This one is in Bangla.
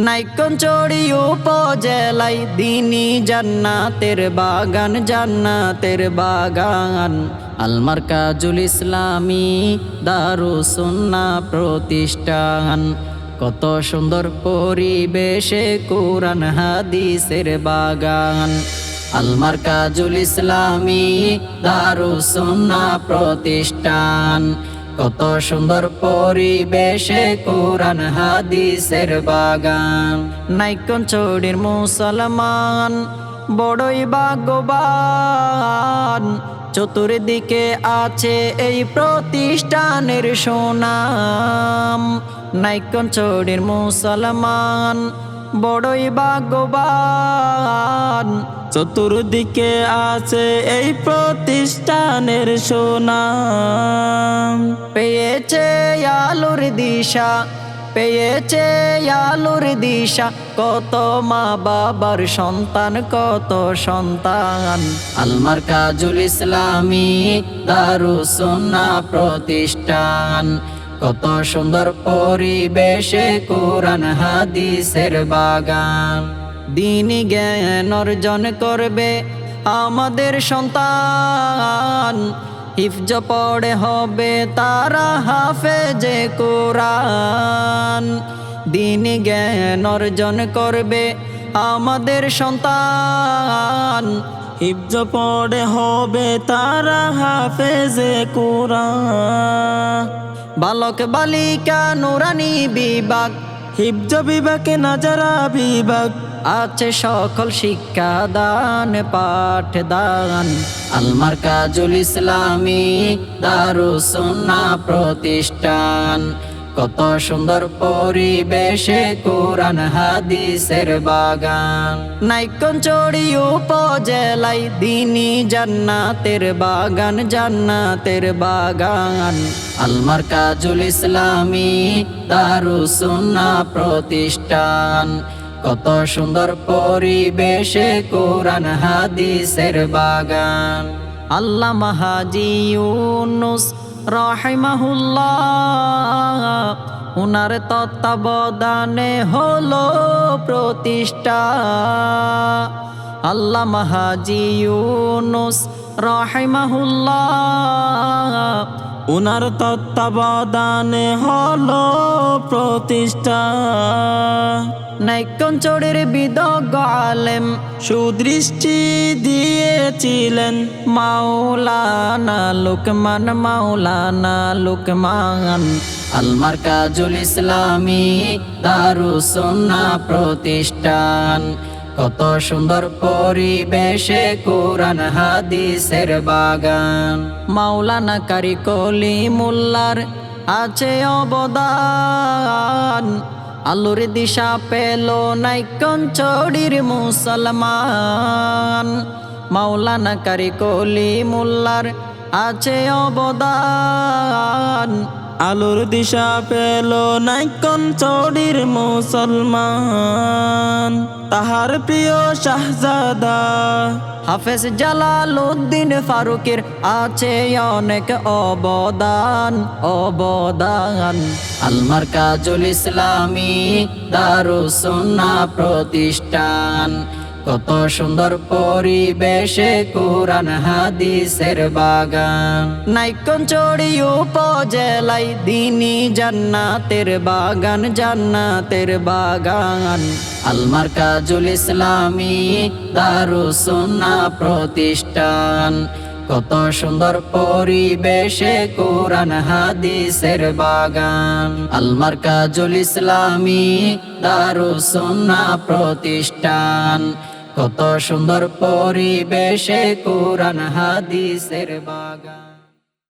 নাইক্ষ্যংছড়ি উপজেলায় দিনী জান্নাতের বাগান, জান্নাতের বাগান। আল মারকাজুল ইসলামী দারুস সুন্নাহ প্রতিষ্ঠান। কত সুন্দর পরিবেশে কুরআন হাদিসের বাগান। আল মারকাজুল ইসলামী দারুস সুন্নাহ প্রতিষ্ঠান। কত সুন্দর পরিবেশে কুরআন হাদিসের বাগান। নাইক্ষ্যংছড়ির মুসলমান বড়ই ভাগ্যবান, চতুর্দিকে আছে এই প্রতিষ্ঠানের সুনাম। নাইক্ষ্যংছড়ির মুসলমান বড়ই ভাগ্যবান, চতুর্দিকে আছে এই প্রতিষ্ঠানের সুনাম। পেয়েছে আলোর দিশা, পেয়েছে আলোর দিশা, কত মা বাবার সন্তান, কত সন্তান। আল মারকাজুল ইসলামী দারুস সুন্নাহ প্রতিষ্ঠান। কত সুন্দর পরিবেশে কুরআন হাদিসের বাগান। দ্বীনি জ্ঞান অর্জন করবে আমাদের সন্তান, হিফজ পড়ে হবে তারা হাফেজে কুরআন। দ্বীনি জ্ঞান অর্জন করবে আমাদের সন্তান, হিফজ পড়ে হবে তারা হাফেজে কুরআন। বালক বালিকা নুরানি বিভাগ, হিফজ বিভাগে নাজারা বিভাগ, আছে সকল শিক্ষা দান পাঠ দান। আল মারকাজুল ইসলামী দারুস সুন্নাহ প্রতিষ্ঠান। কত সুন্দর পরিবেশে কুরআন হাদিসের বাগান। নাইক্ষ্যংছড়ি উপজেলায় দিনী জান্নাতের বাগান, জান্নাতের বাগান। আল মারকাজুল ইসলামী দারুস সুন্নাহ প্রতিষ্ঠান। কত সুন্দর পরিবেশে কুরআন হাদিসের বাগান। আল্লামা হাজী ইউনূস রাহিমাহুল্লাহ, উনার তত্ত্বাবধানে হলো প্রতিষ্ঠা। আল্লামা হাজী ইউনূস রাহিমাহুল্লাহ, উনার তত্ত্বাবধানে হলো প্রতিষ্ঠা। নাইক্ষ্যংছড়ির বিদগ্ধ আলেম সুদৃষ্টি দিয়েছিলেন মাওলানা লুকমান, মাওলানা লুকমান। আল মারকাজুল ইসলামী দারুস সুন্নাহ প্রতিষ্ঠান। কত সুন্দর পরিবেশে কুরআন হাদিসের বাগান। মাওলানা কারি কলিমুল্লাহর আছে অবদান, আলোর দিশা পেল নাইক্ষ্যংছড়ির মুসলমান। মাওলানা কারি কলিমুল্লাহর আছে অবদান, আলোর দিশা পেল নাইক্ষ্যংছড়ির মুসলমান। তাহার প্রিয় শাহজাদা হাফেজ জালালউদ্দিন ফারুকের আছে অনেক অবদান, অবদান। আল মারকাজুল ইসলামী দারুস সুন্নাহ প্রতিষ্ঠান। কত সুন্দর পরিবেশে কুরআন হাদিসের বাগান। নাইক্ষ্যংছড়ি উপজেলায় দিনী জান্নাতের বাগান, জান্নাতের বাগান। আল মারকাজুল ইসলামী দারুস সুন্নাহ প্রতিষ্ঠান। কত সুন্দর পরিবেশে কুরআন হাদিসের বাগান। আল মারকাজুল ইসলামী দারুস সুন্নাহ প্রতিষ্ঠান। কত সুন্দর পরিবেশে কুরআন হাদিসের বাগান।